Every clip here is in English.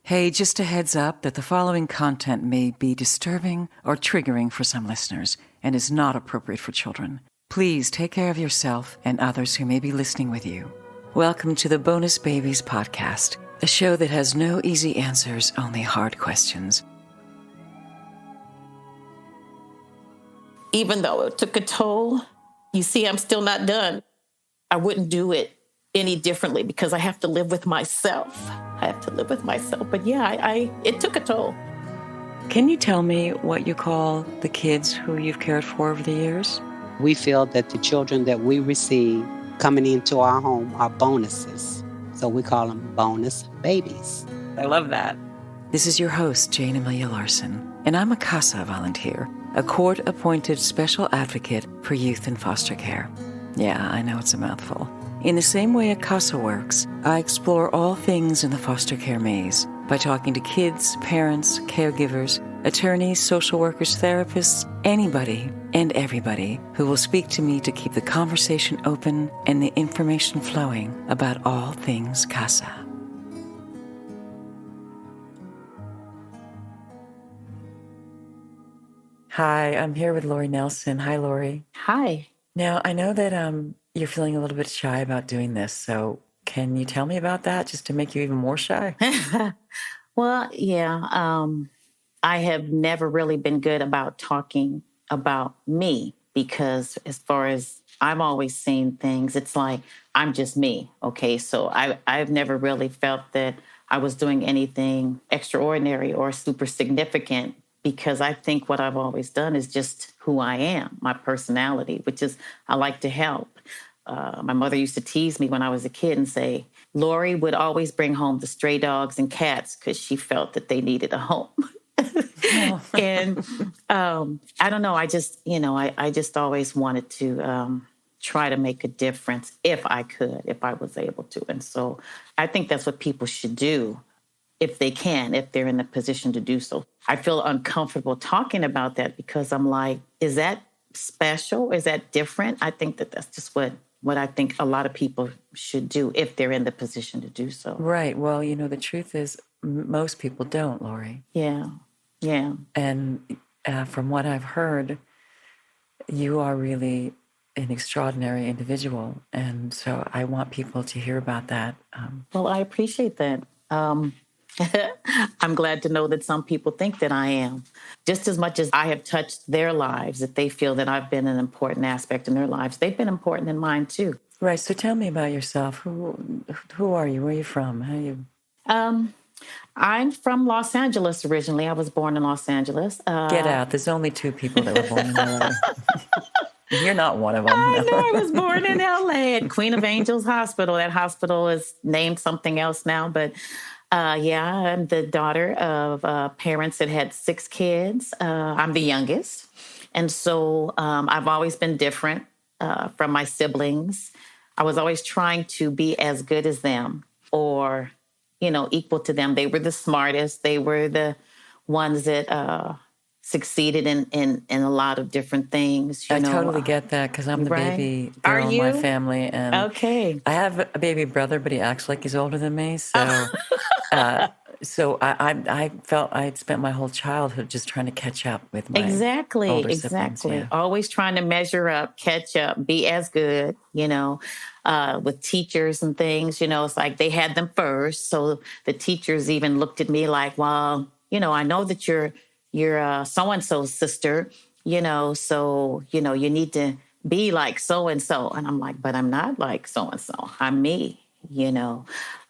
Hey, just a heads up that the following content may be disturbing or triggering for some listeners and is not appropriate for children. Please take care of yourself and others who may be listening with you. Welcome to the Bonus Babies podcast, a show that has no easy answers, only hard questions. Even though it took a toll, you see, I'm still not done. I wouldn't do it any differently because I have to live with myself. But yeah, it took a toll. Can you tell me what you call the kids who you've cared for over the years? We feel that the children that we receive coming into our home are bonuses. So we call them bonus babies. I love that. This is your host, Jayne Amelia Larson, and I'm a CASA volunteer, a court-appointed special advocate for youth in foster care. Yeah, I know it's a mouthful. In the same way a CASA works, I explore all things in the foster care maze by talking to kids, parents, caregivers, attorneys, social workers, therapists, anybody and everybody who will speak to me to keep the conversation open and the information flowing about all things CASA. Hi, I'm here with Lori Nelson. Hi, Lori. Hi. Now, I know that you're feeling a little bit shy about doing this, so can you tell me about that just to make you even more shy? Well, yeah, I have never really been good about talking about me because as far as I've always seen things, it's like I'm just me, okay? So I've never really felt that I was doing anything extraordinary or super significant because I think what I've always done is just who I am, my personality, which is I like to help. My mother used to tease me when I was a kid and say, Lori would always bring home the stray dogs and cats because she felt that they needed a home. And I don't know, I just always wanted to try to make a difference if I could, if I was able to. And so I think that's what people should do if they can, if they're in the position to do so. I feel uncomfortable talking about that because I'm like, is that special? Is that different? I think that that's just what I think a lot of people should do if they're in the position to do so. Right. Well, the truth is most people don't, Lori. Yeah. Yeah. And from what I've heard, you are really an extraordinary individual. And so I want people to hear about that. Well, I appreciate that. I'm glad to know that some people think that I am. Just as much as I have touched their lives, that they feel that I've been an important aspect in their lives, they've been important in mine too. Right. So tell me about yourself. Who are you? Where are you from? How are you? I'm from Los Angeles originally. I was born in Los Angeles. Get out. There's only two people that were born in LA. You're not one of them. I know. I was born in LA at Queen of Angels Hospital. That hospital is named something else now, but I'm the daughter of parents that had 6 kids. I'm the youngest. And so I've always been different from my siblings. I was always trying to be as good as them or, equal to them. They were the smartest. They were the ones that succeeded in a lot of different things. I totally get that because I'm the baby girl in my family. And okay. I have a baby brother, but he acts like he's older than me. So so I felt I had spent my whole childhood just trying to catch up with my older siblings. Yeah. Always trying to measure up, catch up, be as good, with teachers and things. It's like they had them first. So the teachers even looked at me like, well, I know that you're so-and-so's sister, so, you need to be like so-and-so. And I'm like, but I'm not like so-and-so. I'm me,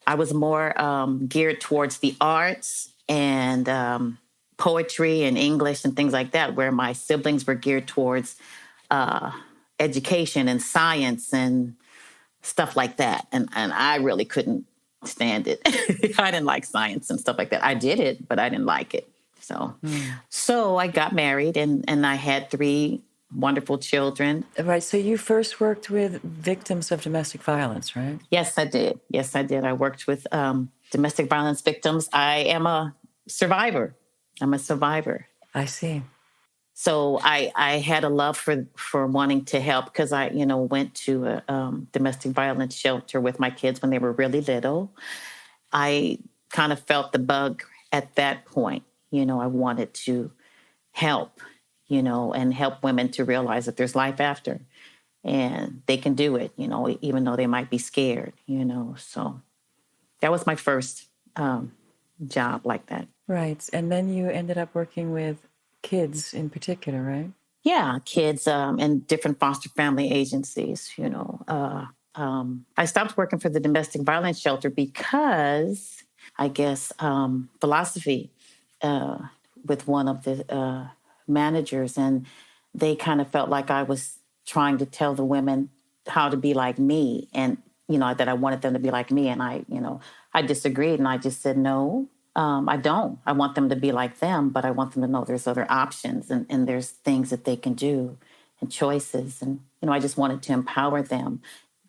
I was more geared towards the arts and poetry and English and things like that, where my siblings were geared towards education and science and stuff like that. And I really couldn't stand it. I didn't like science and stuff like that. I did it, but I didn't like it. So I got married and I had 3 wonderful children. Right. So you first worked with victims of domestic violence, right? Yes, I did. I worked with domestic violence victims. I am a survivor. I see. So I had a love for wanting to help because I, went to a domestic violence shelter with my kids when they were really little. I kind of felt the bug at that point. I wanted to help, and help women to realize that there's life after and they can do it, even though they might be scared, So that was my first job like that. Right. And then you ended up working with kids in particular, right? Yeah, kids and different foster family agencies, I stopped working for the domestic violence shelter because, I guess, philosophy with one of the managers, and they kind of felt like I was trying to tell the women how to be like me, and that I wanted them to be like me, and I disagreed, and I just said no. I don't. I want them to be like them, but I want them to know there's other options and there's things that they can do and choices. And, I just wanted to empower them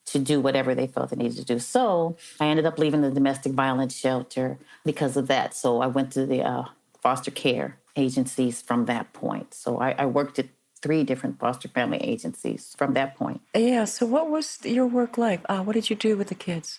to do whatever they felt they needed to do. So I ended up leaving the domestic violence shelter because of that. So I went to the foster care agencies from that point. So I worked at 3 different foster family agencies from that point. Yeah. So what was your work like? What did you do with the kids?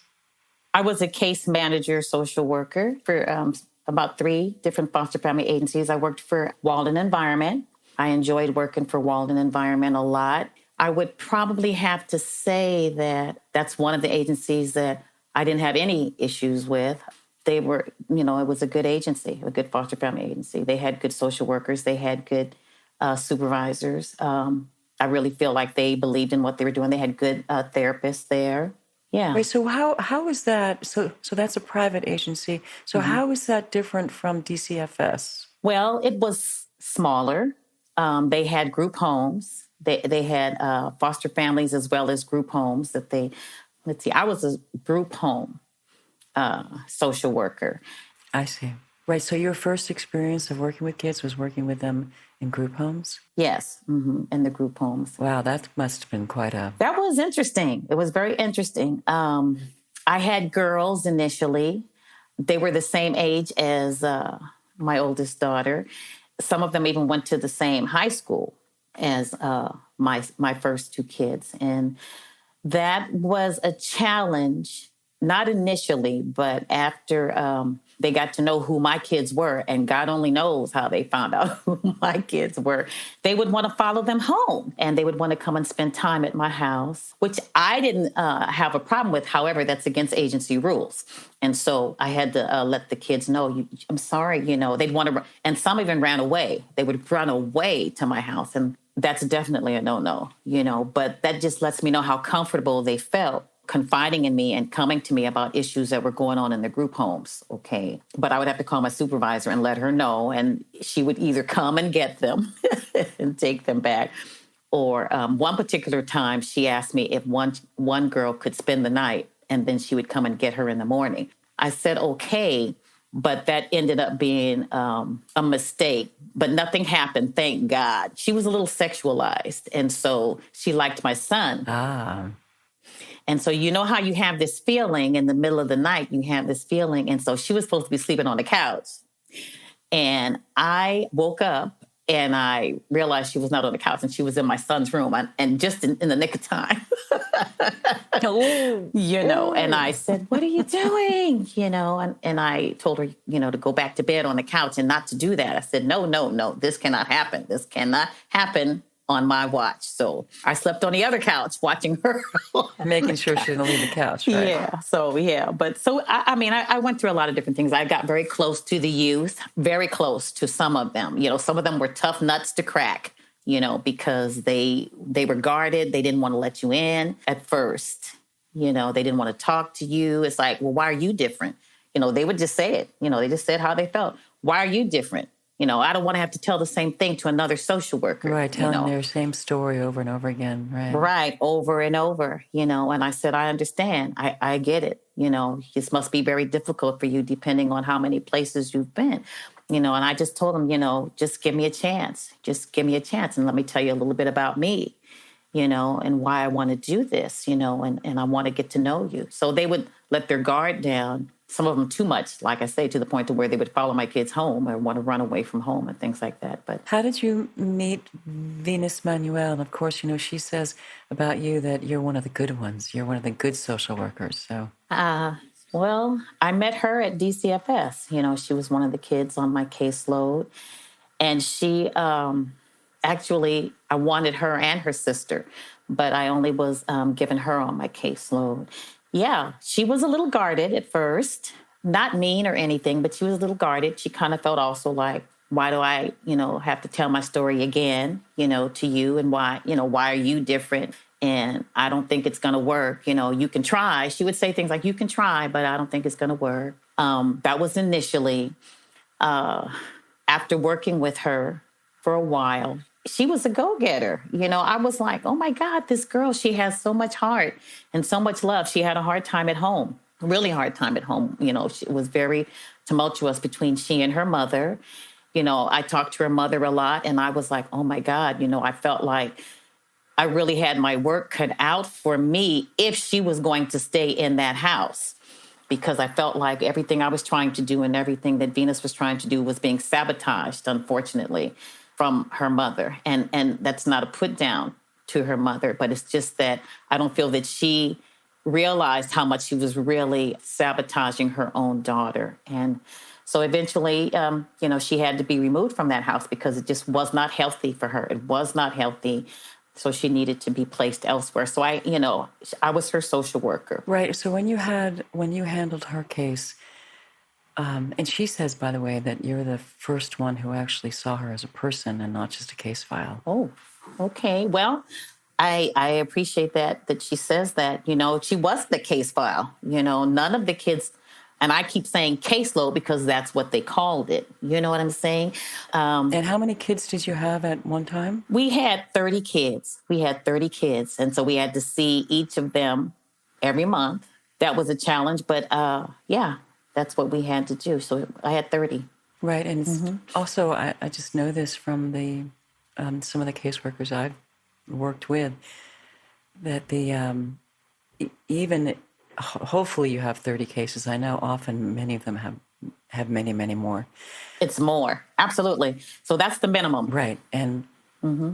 I was a case manager, social worker for about 3 different foster family agencies. I worked for Walden Environment. I enjoyed working for Walden Environment a lot. I would probably have to say that that's one of the agencies that I didn't have any issues with. They were, it was a good agency, a good foster family agency. They had good social workers. They had good supervisors. I really feel like they believed in what they were doing. They had good therapists there. Yeah. Wait, so how is that? So that's a private agency. So how is that different from DCFS? Well, it was smaller. They had group homes. They had foster families as well as group homes that they, let's see, I was a group home social worker. I see. Right. So your first experience of working with kids was working with them in group homes? Yes, in the group homes. Wow, that must have been quite a... That was interesting. It was very interesting. I had girls initially. They were the same age as my oldest daughter. Some of them even went to the same high school as my first 2 kids. And that was a challenge, not initially, but after they got to know who my kids were, and God only knows how they found out who my kids were, they would want to follow them home, and they would want to come and spend time at my house, which I didn't have a problem with. However, that's against agency rules. And so I had to let the kids know, I'm sorry, they'd want to, and some even ran away. They would run away to my house, and that's definitely a no-no, but that just lets me know how comfortable they felt confiding in me and coming to me about issues that were going on in the group homes, okay? But I would have to call my supervisor and let her know, and she would either come and get them and take them back, or one particular time she asked me if one girl could spend the night, and then she would come and get her in the morning. I said, okay, but that ended up being a mistake. But nothing happened, thank God. She was a little sexualized, and so she liked my son. Ah. And so how you have this feeling in the middle of the night, you have this feeling. And so she was supposed to be sleeping on the couch. And I woke up and I realized she was not on the couch and she was in my son's room, and just in the nick of time. And I said, what are you doing? And I told her, to go back to bed on the couch and not to do that. I said, no, this cannot happen. This cannot happen on my watch. So I slept on the other couch watching her. Making sure she didn't leave the couch, right? Yeah. So, yeah. But so, I went through a lot of different things. I got very close to the youth, very close to some of them. Some of them were tough nuts to crack, because they were guarded. They didn't want to let you in at first. They didn't want to talk to you. It's like, well, why are you different? They would just say it. They just said how they felt. Why are you different? I don't want to have to tell the same thing to another social worker. Right, telling their same story over and over again, right? Right, over and over, and I said, I understand. I get it. This must be very difficult for you depending on how many places you've been. And I just told them, just give me a chance. Just give me a chance and let me tell you a little bit about me, and why I want to do this, and I want to get to know you. So they would let their guard down. Some of them too much, like I say, to the point to where they would follow my kids home or want to run away from home and things like that. But how did you meet Venus Manuel? And of course, she says about you that you're one of the good ones. You're one of the good social workers. So Well, I met her at DCFS. She was one of the kids on my caseload. And she actually, I wanted her and her sister, but I only was given her on my caseload. Yeah, she was a little guarded at first, not mean or anything, but she was a little guarded. She kind of felt also like, why do I, have to tell my story again, to you, and why are you different? And I don't think it's going to work. You can try. She would say things like, you can try, but I don't think it's going to work. That was initially. After working with her for a while, she was a go-getter. I was like, oh my God, this girl, she has so much heart and so much love. She had a hard time at home, really hard time at home. It was very tumultuous between she and her mother. I talked to her mother a lot, and I was like, oh my God, I felt like I really had my work cut out for me if she was going to stay in that house, because I felt like everything I was trying to do and everything that Venus was trying to do was being sabotaged, unfortunately, from her mother. And that's not a put down to her mother, but it's just that I don't feel that she realized how much she was really sabotaging her own daughter. And so eventually, she had to be removed from that house because it just was not healthy for her. It was not healthy. So she needed to be placed elsewhere. So I was her social worker. Right. So when you handled her case, and she says, by the way, that you're the first one who actually saw her as a person and not just a case file. Oh, okay. Well, I appreciate that she says that. She was the case file. None of the kids. And I keep saying caseload because that's what they called it. You know what I'm saying? And how many kids did you have at one time? We had 30 kids. And so we had to see each of them every month. That was a challenge. But yeah, that's what we had to do. So I had 30. Right. And also, I just know this from the some of the caseworkers I've worked with, that the even... Hopefully you have 30 cases. I know often many of them have many, many more. It's more. Absolutely. So that's the minimum. Right. And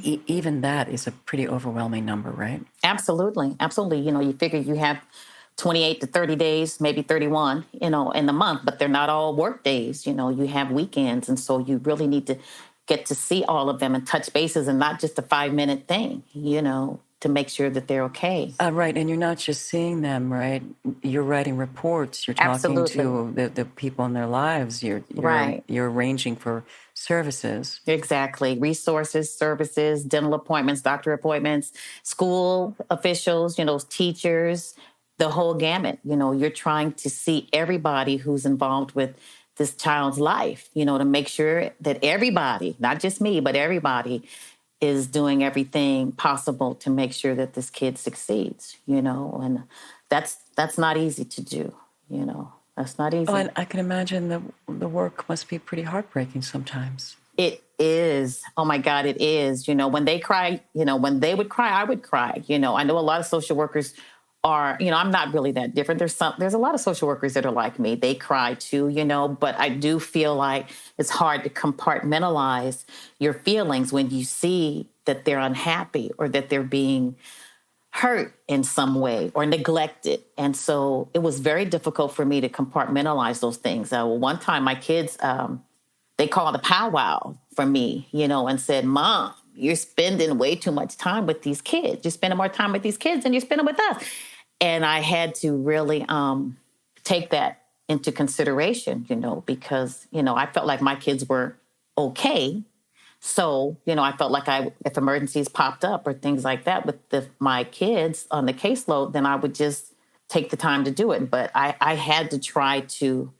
even that is a pretty overwhelming number, right? Absolutely. Absolutely. You figure you have 28 to 30 days, maybe 31, in the month, but they're not all work days. You have weekends. And so you really need to get to see all of them and touch bases, and not just a 5-minute thing, to make sure that they're okay. Right. And you're not just seeing them, right? You're writing reports. You're talking to the people in their lives. You're arranging for services. Exactly. Resources, services, dental appointments, doctor appointments, school officials, teachers, the whole gamut. You're trying to see everybody who's involved with this child's life, to make sure that everybody, not just me, but everybody, is doing everything possible to make sure that this kid succeeds, and that's not easy to do, that's not easy. Oh, and I can imagine the work must be pretty heartbreaking sometimes. It is. Oh my God, it is. When they cry, when they would cry, I would cry. I know a lot of social workers are, I'm not really that different. There's a lot of social workers that are like me. They cry too, but I do feel like it's hard to compartmentalize your feelings when you see that they're unhappy or that they're being hurt in some way or neglected. And so it was very difficult for me to compartmentalize those things. One time my kids, they called a powwow for me, and said, Mom, you're spending way too much time with these kids. You're spending more time with these kids than you're spending with us. And I had to really take that into consideration, because, I felt like my kids were okay. So, I felt like if emergencies popped up or things like that with my kids on the caseload, then I would just take the time to do it. But I had to try to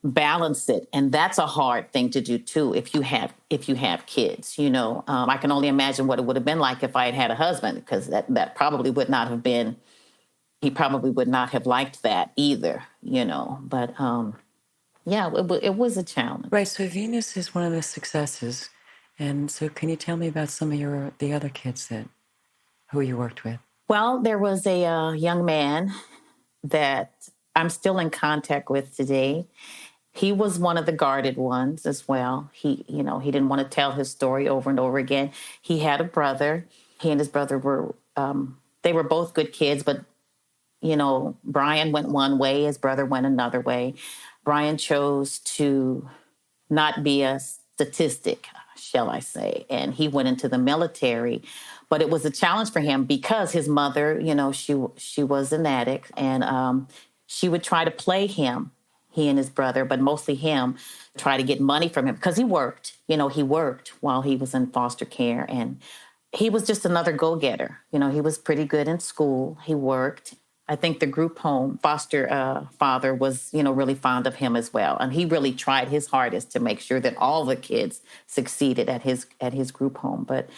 balance it. And that's a hard thing to do too, if you have kids, I can only imagine what it would have been like if I had had a husband, because that probably would not have been, he probably would not have liked that either, but yeah, it was a challenge. Right. So Venus is one of the successes. And so can you tell me about some of the other kids who you worked with? Well, there was a young man that I'm still in contact with today. He was one of the guarded ones as well. He didn't want to tell his story over and over again. He had a brother. He and his brother were, they were both good kids, but Brian went one way, his brother went another way. Brian chose to not be a statistic, shall I say, and he went into the military. But it was a challenge for him because his mother, she was an addict, and she would try to play him, he and his brother, but mostly him, try to get money from him because he worked. He worked while he was in foster care, and he was just another go-getter. He was pretty good in school. He worked. I think the group home foster father was, really fond of him as well. And he really tried his hardest to make sure that all the kids succeeded at his group home. But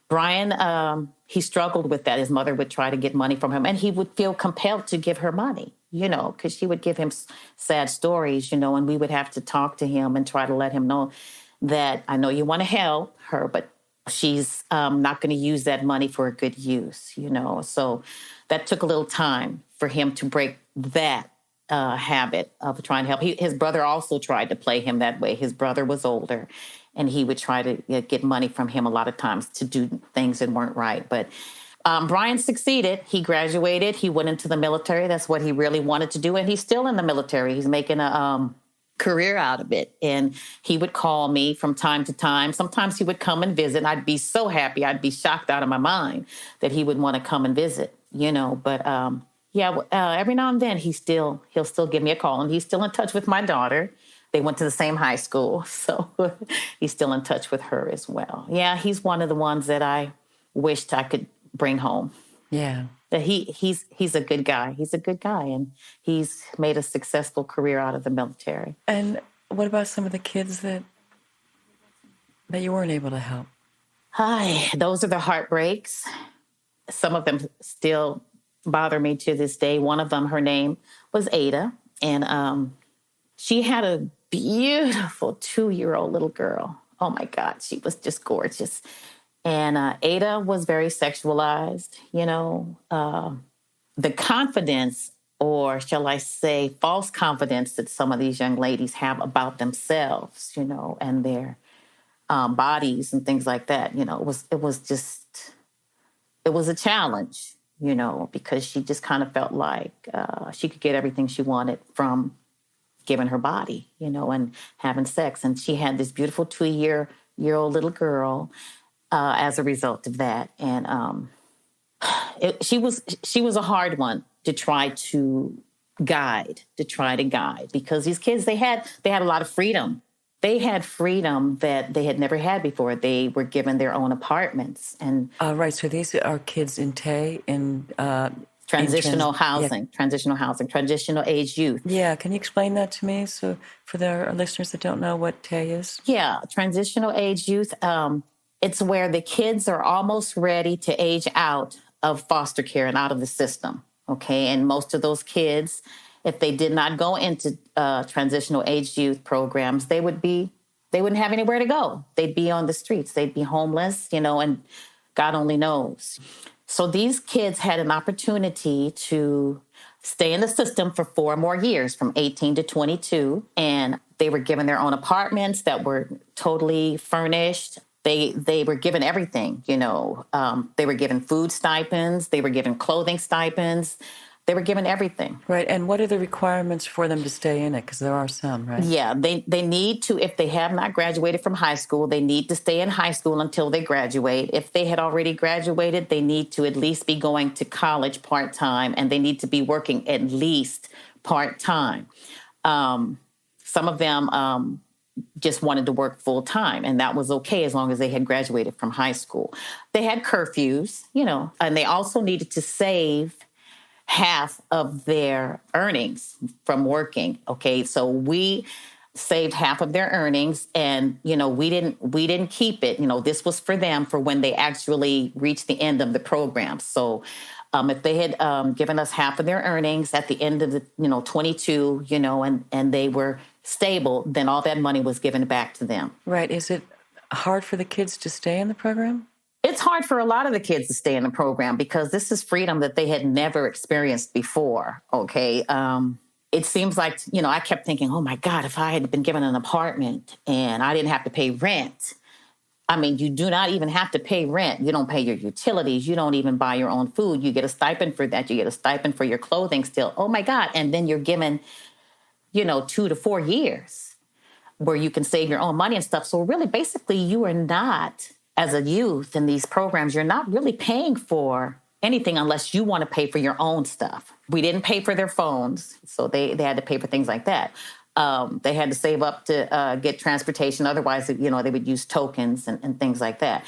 Brian, he struggled with that. His mother would try to get money from him, and he would feel compelled to give her money, because she would give him sad stories, and we would have to talk to him and try to let him know that I know you want to help her, but she's not going to use that money for a good use, So that took a little time for him to break that habit of trying to help. His brother also tried to play him that way. His brother was older, and he would try to get money from him a lot of times to do things that weren't right. But Brian succeeded. He graduated. He went into the military. That's what he really wanted to do. And he's still in the military. He's making a career out of it. And he would call me from time to time. Sometimes he would come and visit. I'd be so happy. I'd be shocked out of my mind that he would want to come and visit, But every now and then he'll still give me a call, and he's still in touch with my daughter. They went to the same high school, so he's still in touch with her as well. Yeah, he's one of the ones that I wished I could bring home. Yeah. That he's a good guy. He's a good guy, and he's made a successful career out of the military. And what about some of the kids that you weren't able to help? Hi, those are the heartbreaks. Some of them still bother me to this day. One of them, her name was Ada, and she had a beautiful 2-year-old little girl. Oh my God, she was just gorgeous. And Ada was very sexualized, the confidence, or shall I say, false confidence that some of these young ladies have about themselves, and their bodies and things like that. It was a challenge, because she just kind of felt like she could get everything she wanted from giving her body, and having sex. And she had this beautiful 2-year-old little girl. As a result of that. And she was a hard one to try to guide, because these kids, they had a lot of freedom. They had freedom that they had never had before. They were given their own apartments. And right, so these are kids in TAY, Transitional housing, transitional age youth. Yeah, can you explain that to me, so for our listeners that don't know what TAY is? Yeah, transitional age youth, it's where the kids are almost ready to age out of foster care and out of the system, okay? And most of those kids, if they did not go into transitional age youth programs, they wouldn't have anywhere to go. They'd be on the streets. They'd be homeless, and God only knows. So these kids had an opportunity to stay in the system for 4 more years, from 18 to 22, and they were given their own apartments that were totally furnished. They were given everything, They were given food stipends. They were given clothing stipends. They were given everything. Right. And what are the requirements for them to stay in it? Because there are some, right? Yeah, they need to, if they have not graduated from high school, they need to stay in high school until they graduate. If they had already graduated, they need to at least be going to college part-time, and they need to be working at least part-time. Some of them just wanted to work full time, and that was okay as long as they had graduated from high school. They had curfews, and they also needed to save half of their earnings from working. Okay, so we saved half of their earnings, and we didn't keep it. This was for them for when they actually reached the end of the program. So if they had given us half of their earnings at the end of the 22, and they were stable, then all that money was given back to them. Right. Is it hard for the kids to stay in the program? It's hard for a lot of the kids to stay in the program because this is freedom that they had never experienced before. Okay. It seems like, I kept thinking, oh my God, if I had been given an apartment and I didn't have to pay rent, I mean, you do not even have to pay rent. You don't pay your utilities. You don't even buy your own food. You get a stipend for that. You get a stipend for your clothing still. Oh my God. And then you're given, 2 to 4 years where you can save your own money and stuff. So really, basically, you are not, as a youth in these programs, you're not really paying for anything unless you want to pay for your own stuff. We didn't pay for their phones, so they had to pay for things like that. They had to save up to get transportation. Otherwise, they would use tokens and things like that.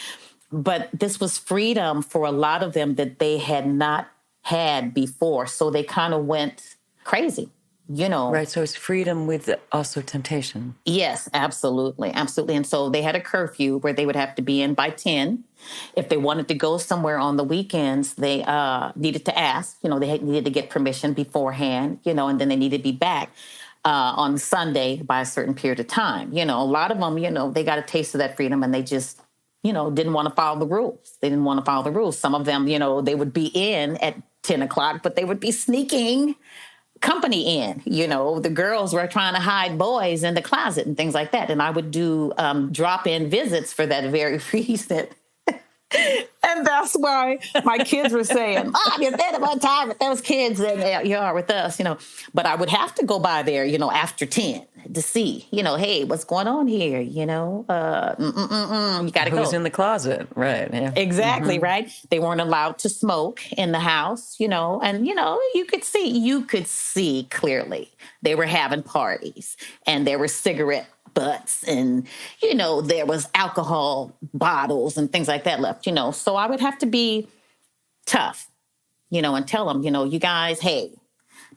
But this was freedom for a lot of them that they had not had before. So they kind of went crazy, Right, so it's freedom with also temptation. Yes, absolutely. Absolutely. And so they had a curfew where they would have to be in by 10. If they wanted to go somewhere on the weekends, they needed to ask, they needed to get permission beforehand, and then they needed to be back on Sunday by a certain period of time. A lot of them, they got a taste of that freedom and they just, didn't want to follow the rules. They didn't want to follow the rules. Some of them, they would be in at 10 o'clock, but they would be sneaking company in. The girls were trying to hide boys in the closet and things like that. And I would do drop-in visits for that very reason. And that's why my kids were saying, Mom, you're spending more time with those kids than you are with us, But I would have to go by there, after 10 to see, hey, what's going on here? You got to go. Who's in the closet? Right. Yeah. Exactly, right? They weren't allowed to smoke in the house, and, you could see clearly they were having parties and there were cigarette butts and, there was alcohol bottles and things like that left, So I would have to be tough, and tell them, you guys, hey,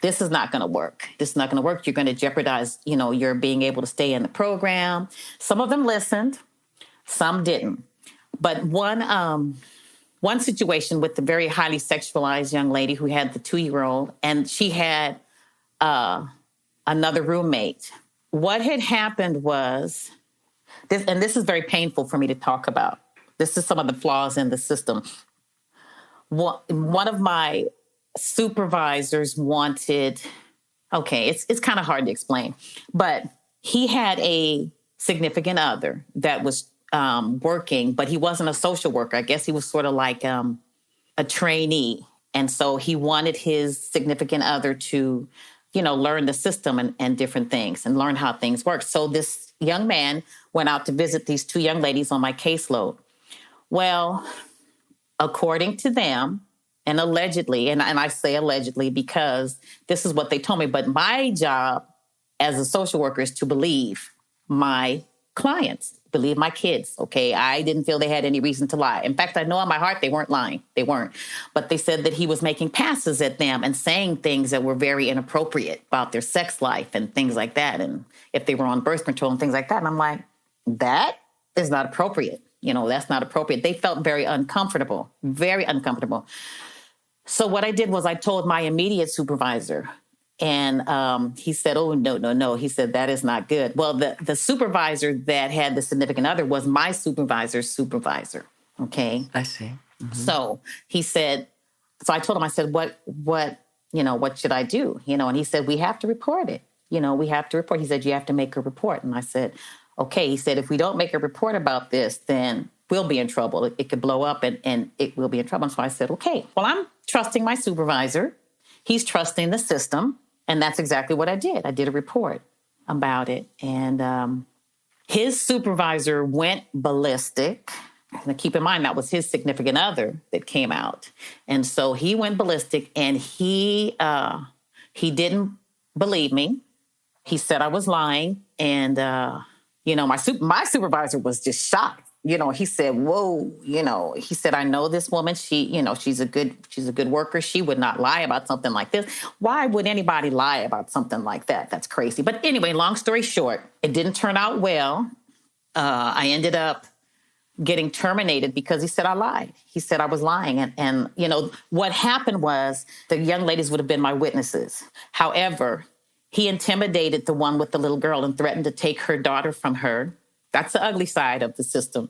this is not going to work. This is not going to work. You're going to jeopardize, your being able to stay in the program. Some of them listened, some didn't. But one situation with the very highly sexualized young lady who had the 2-year-old, and she had another roommate. What had happened was, this is very painful for me to talk about. This is some of the flaws in the system. One of my supervisors wanted, it's kind of hard to explain, but he had a significant other that was working, but he wasn't a social worker. I guess he was sort of like a trainee. And so he wanted his significant other to learn the system and different things and learn how things work. So this young man went out to visit these 2 young ladies on my caseload. Well, according to them, and allegedly, and I say allegedly because this is what they told me, but my job as a social worker is to believe my clients, believe my kids, okay? I didn't feel they had any reason to lie. In fact, I know in my heart they weren't lying. They weren't. But they said that he was making passes at them and saying things that were very inappropriate about their sex life and things like that. And if they were on birth control and things like that. And I'm like, that is not appropriate. That's not appropriate. They felt very uncomfortable, very uncomfortable. So what I did was I told my immediate supervisor, and he said, oh, no. He said, that is not good. Well, the supervisor that had the significant other was my supervisor's supervisor. Okay. I see. Mm-hmm. So he said, I told him, I said, what should I do? And he said, we have to report it. We have to report. He said, you have to make a report. And I said, okay. He said, if we don't make a report about this, then we'll be in trouble. It could blow up and it will be in trouble. And so I said, okay, well, I'm trusting my supervisor. He's trusting the system. And that's exactly what I did. I did a report about it. And his supervisor went ballistic. And keep in mind, that was his significant other that came out. And so he went ballistic and he didn't believe me. He said I was lying. And, my supervisor was just shocked. He said, whoa, he said, I know this woman. She, she's a good worker. She would not lie about something like this. Why would anybody lie about something like that? That's crazy. But anyway, long story short, it didn't turn out well. I ended up getting terminated because he said I lied. He said I was lying. And what happened was the young ladies would have been my witnesses. However, he intimidated the one with the little girl and threatened to take her daughter from her. That's the ugly side of the system.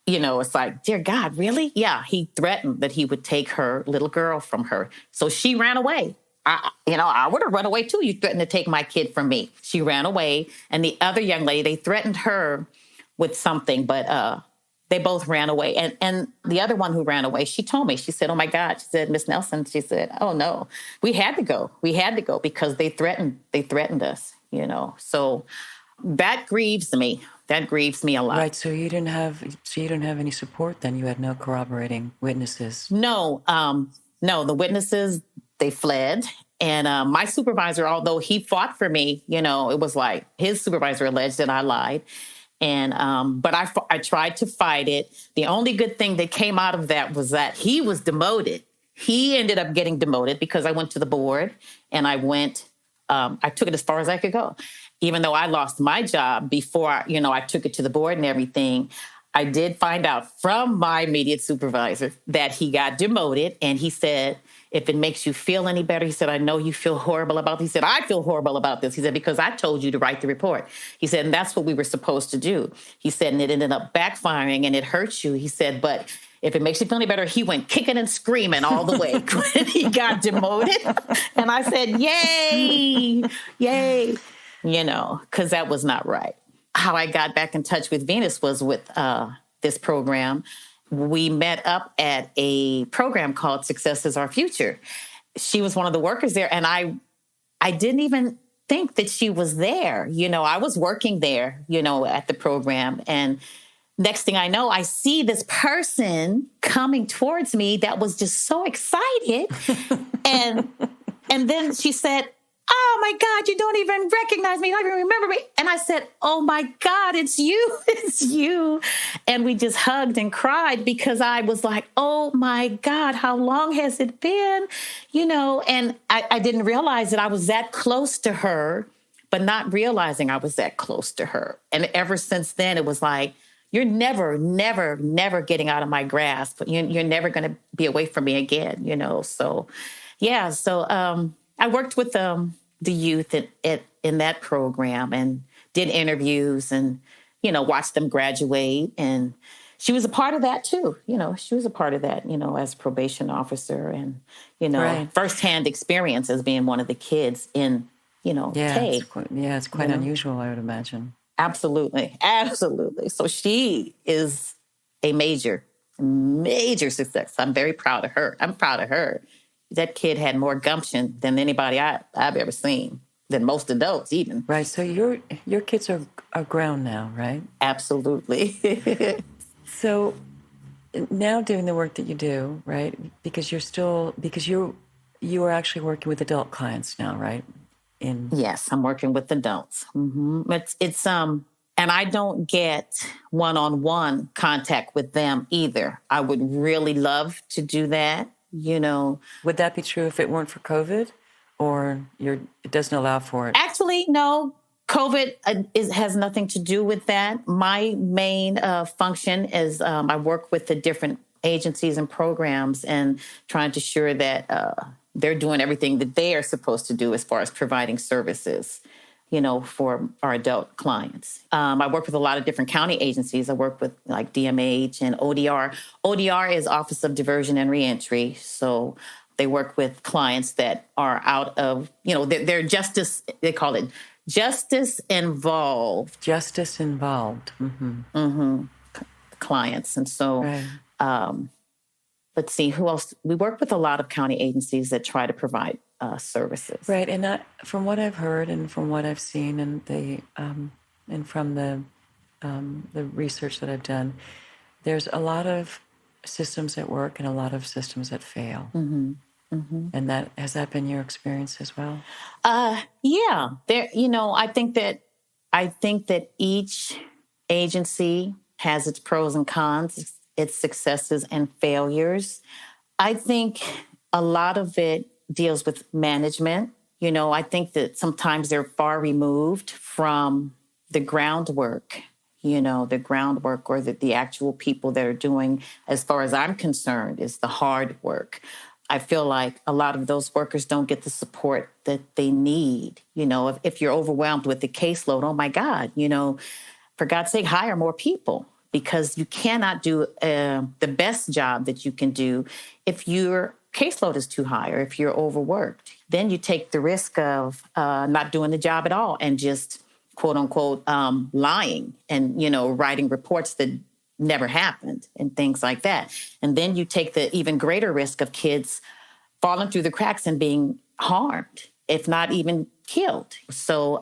It's like, dear God, really? Yeah, he threatened that he would take her little girl from her. So she ran away. I would have run away too. You threatened to take my kid from me. She ran away. And the other young lady, they threatened her with something, but They both ran away. And the other one who ran away, she told me, she said, oh my God, she said, Miss Nelson, she said, oh no, we had to go. We had to go because they threatened us, So that grieves me. That grieves me a lot. Right. So you didn't have any support then? You had no corroborating witnesses? No, the witnesses, they fled. And my supervisor, although he fought for me, it was like his supervisor alleged that I lied. And but I tried to fight it. The only good thing that came out of that was that he was demoted. He ended up getting demoted because I went to the board and I took it as far as I could go. Even though I lost my job before, I took it to the board and everything, I did find out from my immediate supervisor that he got demoted. And he said, if it makes you feel any better, he said, I know you feel horrible about this. He said, I feel horrible about this. He said, because I told you to write the report. He said, and that's what we were supposed to do. He said, and it ended up backfiring and it hurts you. He said, but if it makes you feel any better, he went kicking and screaming all the way when he got demoted. And I said, yay, yay, because that was not right. How I got back in touch with Venus was with this program. We met up at a program called Success is Our Future. She was one of the workers there, and I didn't even think that she was there. I was working there, at the program, and next thing I know, I see this person coming towards me that was just so excited, and then she said, oh my God, you don't even recognize me. You don't even remember me. And I said, oh my God, it's you. It's you. And we just hugged and cried because I was like, oh my God, how long has it been? And I didn't realize that I was that close to her, but not realizing I was that close to her. And ever since then, it was like, you're never, never, never getting out of my grasp. You're never going to be away from me again, So, yeah. So I worked with the youth in that program and did interviews and, watched them graduate. And she was a part of that too. She was a part of that, as a probation officer and, right. firsthand experience as being one of the kids in, K. It's quite unusual, I would imagine. Absolutely. Absolutely. So she is a major success. I'm very proud of her. I'm proud of her. That kid had more gumption than anybody I've ever seen, than most adults even. Right. So your kids are grown now, right? Absolutely. So now doing the work that you do, right? Because you are actually working with adult clients now, right? Yes, I'm working with adults. Mm-hmm. It's and I don't get one-on-one contact with them either. I would really love to do that. Would that be true if it weren't for COVID, or it doesn't allow for it? Actually, no. COVID has nothing to do with that. My main function is I work with the different agencies and programs and trying to ensure that they're doing everything that they are supposed to do as far as providing services, for our adult clients. I work with a lot of different county agencies. I work with like DMH and ODR. ODR is Office of Diversion and Reentry. So they work with clients that are out of, they're justice, they call it justice involved. Justice involved. Mm-hmm. Mm-hmm. Clients. And so, right. Let's see, who else? We work with a lot of county agencies that try to provide services. Right. And from what I've heard and from what I've seen and from the research that I've done, there's a lot of systems that work and a lot of systems that fail. Mm-hmm. Mm-hmm. And has that been your experience as well? Yeah. There, I think that each agency has its pros and cons, its successes and failures. I think a lot of it deals with management. I think that sometimes they're far removed from the groundwork, or the actual people that are doing, as far as I'm concerned, is the hard work. I feel like a lot of those workers don't get the support that they need. If you're overwhelmed with the caseload, oh my God, for God's sake, hire more people, because you cannot do the best job that you can do if your caseload is too high or if you're overworked. Then you take the risk of not doing the job at all and just, quote unquote, lying and, writing reports that never happened and things like that. And then you take the even greater risk of kids falling through the cracks and being harmed, if not even killed. So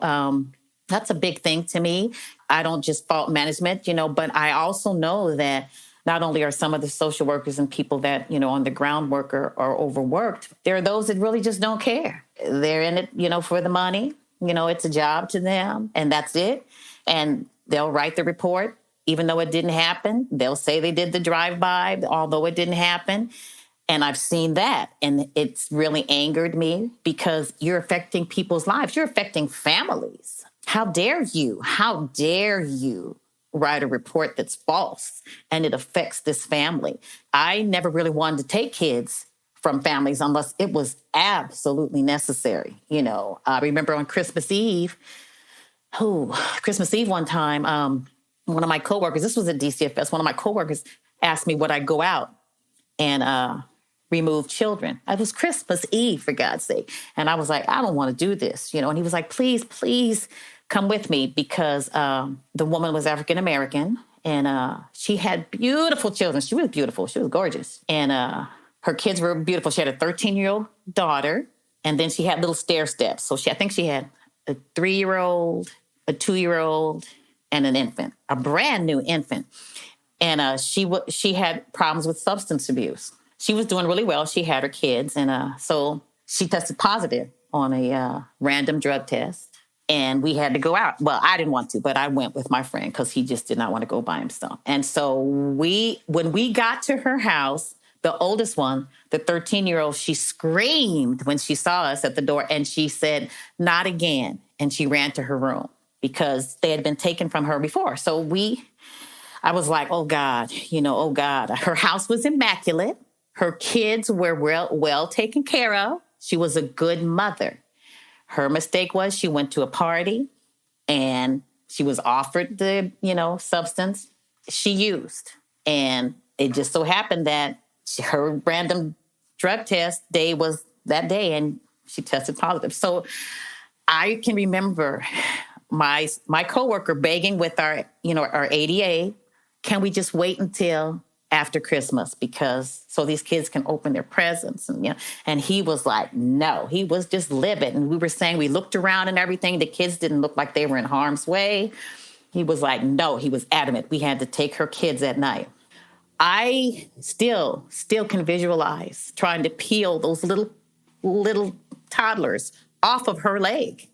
that's a big thing to me. I don't just fault management, but I also know that not only are some of the social workers and people that, on the groundwork are overworked, there are those that really just don't care. They're in it, for the money. It's a job to them and that's it. And they'll write the report, even though it didn't happen. They'll say they did the drive-by, although it didn't happen. And I've seen that. And it's really angered me because you're affecting people's lives. You're affecting families. How dare you? How dare you write a report that's false and it affects this family? I never really wanted to take kids from families unless it was absolutely necessary. I remember on Christmas Eve one time, one of my coworkers, this was at DCFS, one of my coworkers asked me would I go out and remove children. It was Christmas Eve, for God's sake. And I was like, I don't want to do this, and he was like, please come with me, because the woman was African-American and she had beautiful children. She was beautiful. She was gorgeous. And her kids were beautiful. She had a 13-year-old daughter, and then she had little stair steps. So I think she had a 3-year-old, a 2-year-old, and an infant, a brand new infant. And she had problems with substance abuse. She was doing really well. She had her kids. And so she tested positive on a random drug test. And we had to go out. Well, I didn't want to, but I went with my friend because he just did not want to go by himself. And so when we got to her house, the oldest one, the 13-year-old, she screamed when she saw us at the door. And she said, not again. And she ran to her room because they had been taken from her before. So I was like, oh God, oh God. Her house was immaculate. Her kids were well taken care of. She was a good mother. Her mistake was she went to a party and she was offered the, substance she used. And it just so happened that her random drug test day was that day and she tested positive. So I can remember my coworker begging with our ADA, can we just wait until after Christmas so these kids can open their presents? And he was like, no, he was just livid. And we were saying, we looked around and everything. The kids didn't look like they were in harm's way. He was like, no, he was adamant. We had to take her kids at night. I still can visualize trying to peel those little toddlers off of her leg.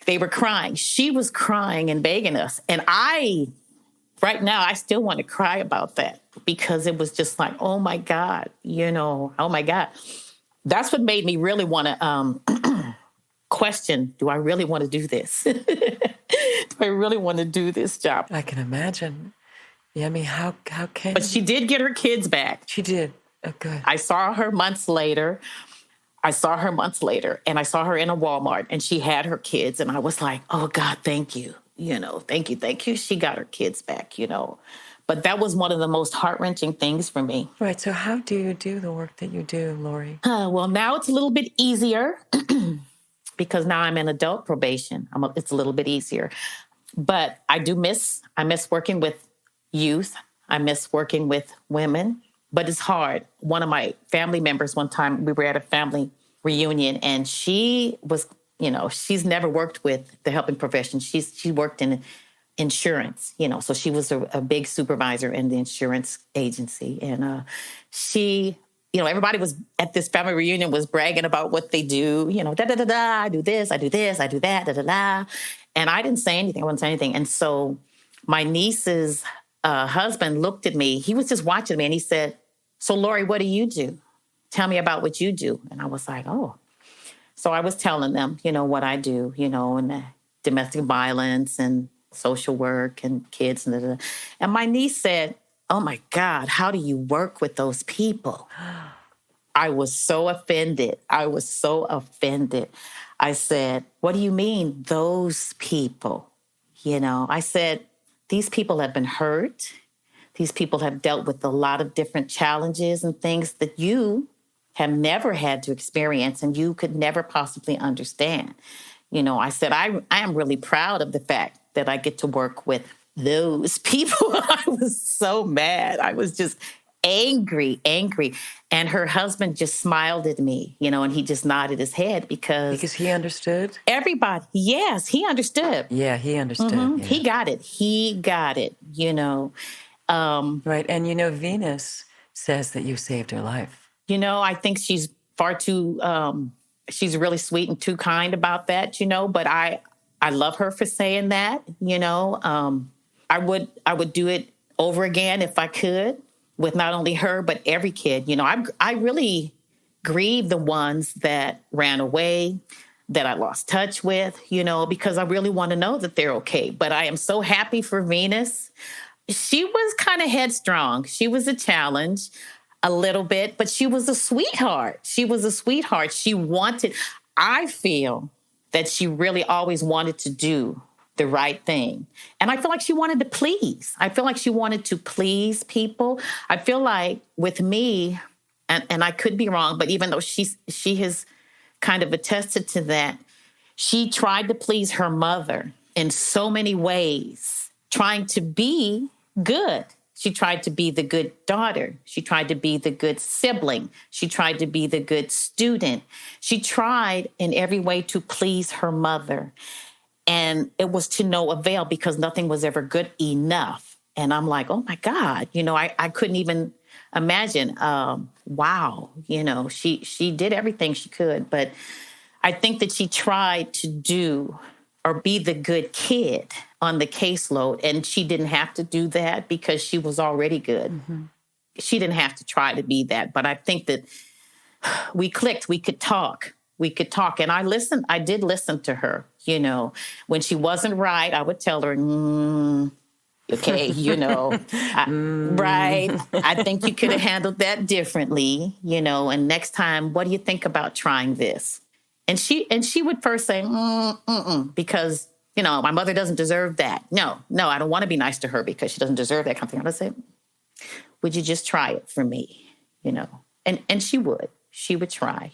They were crying. She was crying and begging us. And right now, I still want to cry about that because it was just like, oh my God, oh my God. That's what made me really want to question, do I really want to do this? Do I really want to do this job? I can imagine. Yeah, I mean, how can... But she did get her kids back. She did. Oh, good. I saw her months later, and I saw her in a Walmart, and she had her kids, and I was like, oh God, thank you. Thank you. She got her kids back, But that was one of the most heart-wrenching things for me. Right. So how do you do the work that you do, Lori? Well, now it's a little bit easier because now I'm in adult probation. It's a little bit easier. But I miss working with youth. I miss working with women. But it's hard. One of my family members, one time we were at a family reunion, and she was... she's never worked with the helping profession. She worked in insurance, so she was a big supervisor in the insurance agency. And she, everybody was at this family reunion was bragging about what they do, I do this, I do that, And I didn't say anything. I wouldn't say anything. And so my niece's husband looked at me. He was just watching me and he said, so Lori, what do you do? Tell me about what you do. And I was like, oh. So I was telling them, what I do, and domestic violence and social work and kids. And my niece said, oh, my God, how do you work with those people? I was so offended. I said, what do you mean, those people? I said, these people have been hurt. These people have dealt with a lot of different challenges and things that you have never had to experience and you could never possibly understand. I said, I am really proud of the fact that I get to work with those people. I was so mad. I was just angry. And her husband just smiled at me, and he just nodded his head because he understood? Everybody, yes, he understood. Yeah, he understood. Yeah. He got it, Right. And, Venus says that you saved her life. I think she's far too, she's really sweet and too kind about that, but I love her for saying that, I would do it over again if I could with not only her, but every kid. I really grieve the ones that ran away, that I lost touch with, because I really want to know that they're okay. But I am so happy for Venus. She was kind of headstrong. She was a challenge a little bit, but she was a sweetheart. She wanted, I feel that she really always wanted to do the right thing. And I feel like she wanted to please. I feel like she wanted to please people. I feel like with me, and I could be wrong, but even though she has kind of attested to that, she tried to please her mother in so many ways, trying to be good. She tried to be the good daughter. She tried to be the good sibling. She tried to be the good student. She tried in every way to please her mother. And it was to no avail because nothing was ever good enough. And I'm like, oh my God, I couldn't even imagine. Wow, she did everything she could. But I think that she tried to do or be the good kid on the caseload. And she didn't have to do that because she was already good. Mm-hmm. She didn't have to try to be that. But I think that we clicked. We could talk. And I did listen to her. When she wasn't right, I would tell her, okay, right. I think you could have handled that differently, and next time, what do you think about trying this? And she would first say, because, my mother doesn't deserve that. No, I don't want to be nice to her because she doesn't deserve that kind of thing. I would say, would you just try it for me? And she would try,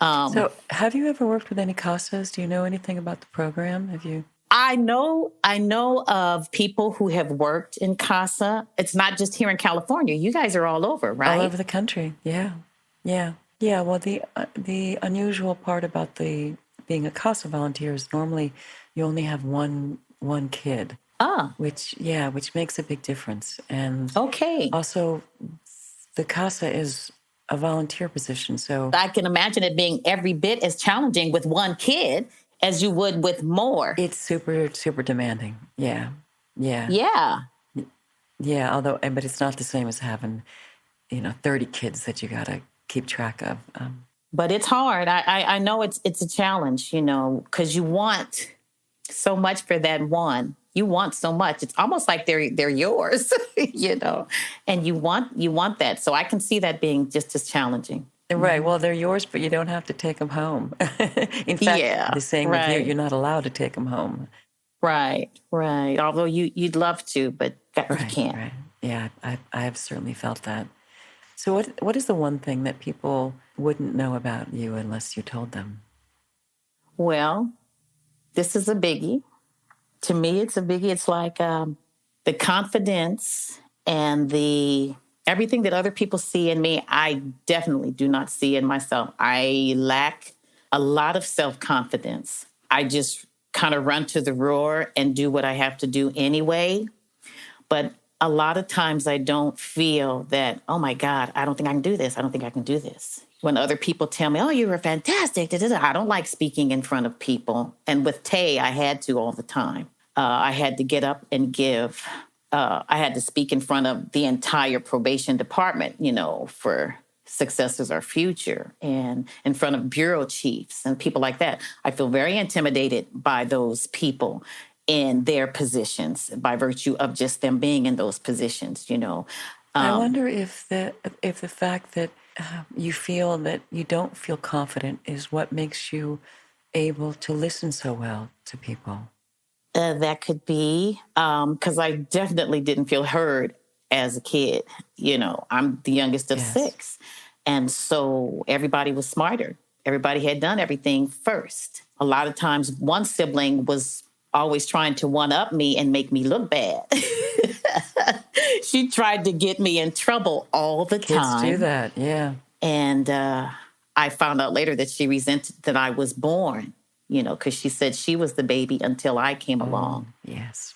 So have you ever worked with any CASAs? Do you know anything about the program? Have you? I know of people who have worked in CASA. It's not just here in California. You guys are all over, right? All over the country. Yeah. Well, the unusual part about being a CASA volunteer is normally you only have one kid. Which makes a big difference. And okay. Also, the CASA is a volunteer position, so I can imagine it being every bit as challenging with one kid as you would with more. It's super, super demanding. Yeah. But it's not the same as having, 30 kids that you got to keep track of. But it's hard. I know it's a challenge, because you want so much for that one. You want so much. It's almost like they're yours, and you want that. So I can see that being just as challenging. Right. Well, they're yours, but you don't have to take them home. In fact, the saying with you, you're not allowed to take them home. Right. Although you'd love to, but you can't. Right. Yeah, I have certainly felt that. So what is the one thing that people wouldn't know about you unless you told them? Well, this is a biggie. To me, it's a biggie. It's like the confidence and everything that other people see in me, I definitely do not see in myself. I lack a lot of self-confidence. I just kind of run to the roar and do what I have to do anyway. But a lot of times I don't feel that, oh my God, I don't think I can do this. I don't think I can do this. When other people tell me, oh, you were fantastic. I don't like speaking in front of people. And with Tay, I had to all the time. I had to get up and give. I had to speak in front of the entire probation department, for Success is Our Future, and in front of bureau chiefs and people like that. I feel very intimidated by those people in their positions by virtue of just them being in those positions, I wonder if the fact that you feel that you don't feel confident is what makes you able to listen so well to people. That could be, because I definitely didn't feel heard as a kid. I'm the youngest of six. And so everybody was smarter. Everybody had done everything first. A lot of times one sibling was always trying to one-up me and make me look bad. She tried to get me in trouble all the time. Kids do that, yeah. And I found out later that she resented that I was born, because she said she was the baby until I came along. Yes.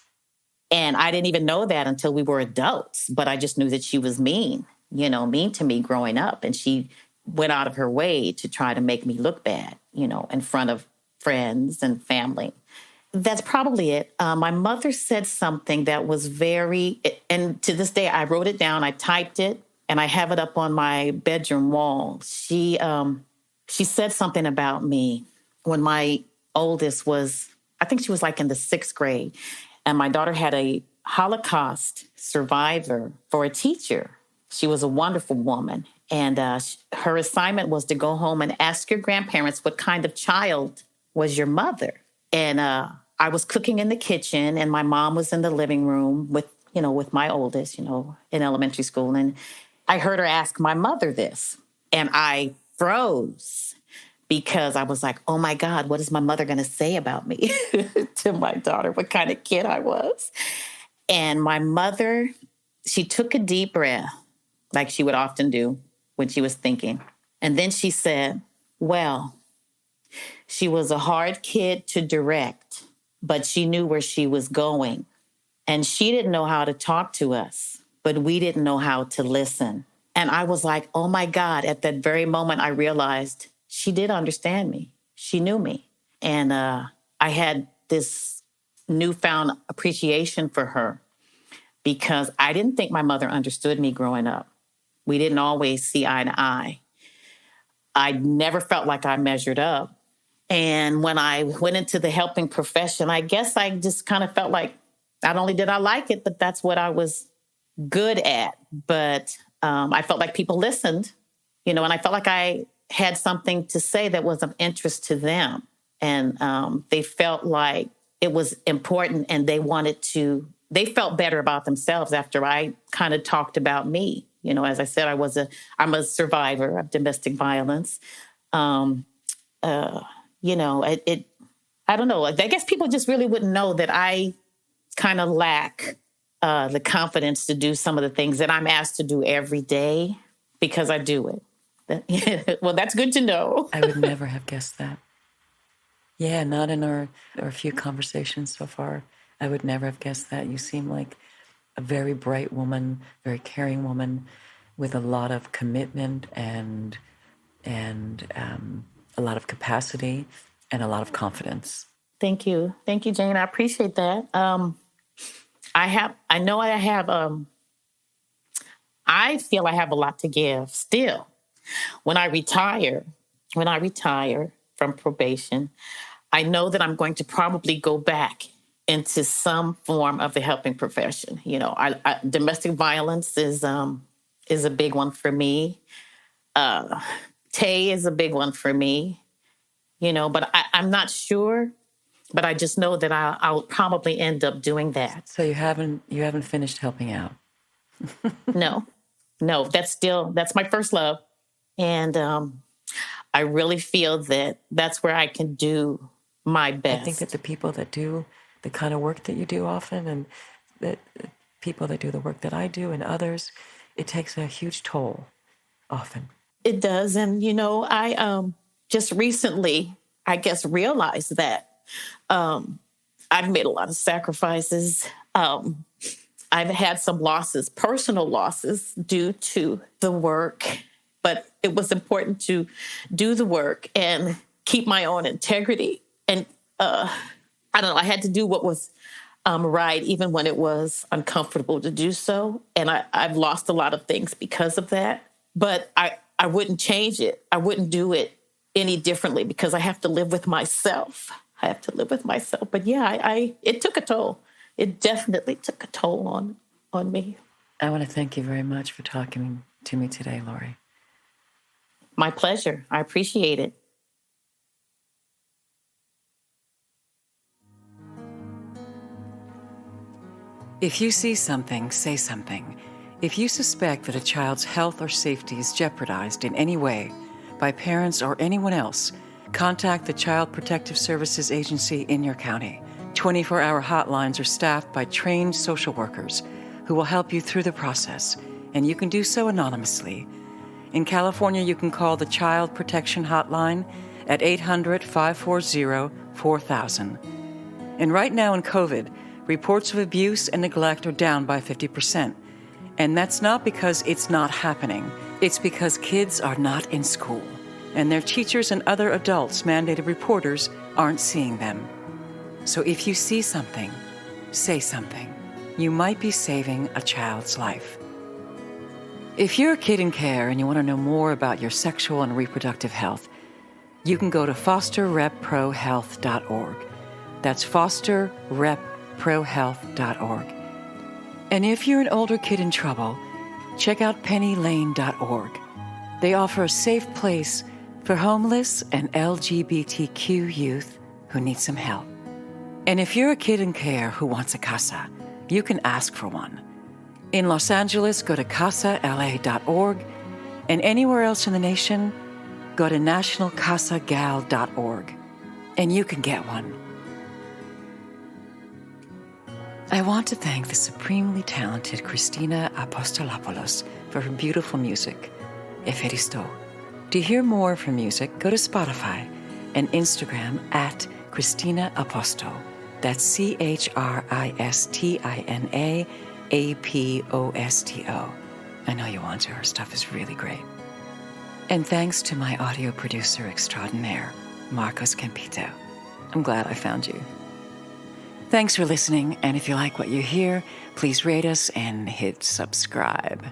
And I didn't even know that until we were adults, but I just knew that she was mean to me growing up. And she went out of her way to try to make me look bad, in front of friends and family. That's probably it. My mother said something that was and to this day, I wrote it down, I typed it, and I have it up on my bedroom wall. She said something about me when my oldest I think she was like in the 6th grade, and my daughter had a Holocaust survivor for a teacher. She was a wonderful woman, and her assignment was to go home and ask your grandparents what kind of child was your mother. And I was cooking in the kitchen, and my mom was in the living room with my oldest, in elementary school. And I heard her ask my mother this, and I froze because I was like, oh my God, what is my mother going to say about me to my daughter, what kind of kid I was? And my mother, she took a deep breath, like she would often do when she was thinking. And then she said, well, she was a hard kid to direct, but she knew where she was going. And she didn't know how to talk to us, but we didn't know how to listen. And I was like, oh my God, at that very moment, I realized she did understand me. She knew me. And I had this newfound appreciation for her because I didn't think my mother understood me growing up. We didn't always see eye to eye. I never felt like I measured up. And when I went into the helping profession, I guess I just kind of felt like not only did I like it, but that's what I was good at. But I felt like people listened, and I felt like I had something to say that was of interest to them. And they felt like it was important, and they felt better about themselves after I kind of talked about me. As I said, I'm a survivor of domestic violence. I don't know. I guess people just really wouldn't know that I kind of lack the confidence to do some of the things that I'm asked to do every day because I do it. Well, that's good to know. I would never have guessed that. Yeah, not in our few conversations so far. I would never have guessed that. You seem like a very bright woman, very caring woman with a lot of commitment and a lot of capacity and a lot of confidence. Thank you, Jayne. I appreciate that. I feel I have a lot to give still. When I retire from probation, I know that I'm going to probably go back into some form of the helping profession. Domestic violence is a big one for me. Tay is a big one for me, but I'm not sure. But I just know that I'll probably end up doing that. So you haven't finished helping out? No, that's my first love. And I really feel that that's where I can do my best. I think that the people that do the kind of work that you do often, and that people that do the work that I do and others, it takes a huge toll often. It does. And, I just recently, I guess, realized that I've made a lot of sacrifices. I've had some losses, personal losses, due to the work. But it was important to do the work and keep my own integrity. And I don't know, I had to do what was right, even when it was uncomfortable to do so. And I've lost a lot of things because of that. But I wouldn't change it. I wouldn't do it any differently because I have to live with myself. But yeah, it took a toll. It definitely took a toll on me. I want to thank you very much for talking to me today, Lori. My pleasure. I appreciate it. If you see something, say something. If you suspect that a child's health or safety is jeopardized in any way by parents or anyone else, contact the Child Protective Services Agency in your county. 24-hour hotlines are staffed by trained social workers who will help you through the process, and you can do so anonymously. In California, you can call the Child Protection Hotline at 800-540-4000. And right now in COVID, reports of abuse and neglect are down by 50%. And that's not because it's not happening. It's because kids are not in school, and their teachers and other adults, mandated reporters, aren't seeing them. So if you see something, say something. You might be saving a child's life. If you're a kid in care and you want to know more about your sexual and reproductive health, you can go to fosterrepprohealth.org. That's fosterrepprohealth.org. And if you're an older kid in trouble, check out pennylane.org. They offer a safe place for homeless and LGBTQ youth who need some help. And if you're a kid in care who wants a casa, you can ask for one. In Los Angeles, go to casala.org, and anywhere else in the nation, go to nationalcasagal.org, and you can get one. I want to thank the supremely talented Christina Apostolopoulos for her beautiful music, Eferisto. To hear more of her music, go to Spotify and Instagram at Christina Aposto. That's ChristianaAposto. I know you want to. Her stuff is really great. And thanks to my audio producer extraordinaire, Marcos Campito. I'm glad I found you. Thanks for listening, and if you like what you hear, please rate us and hit subscribe.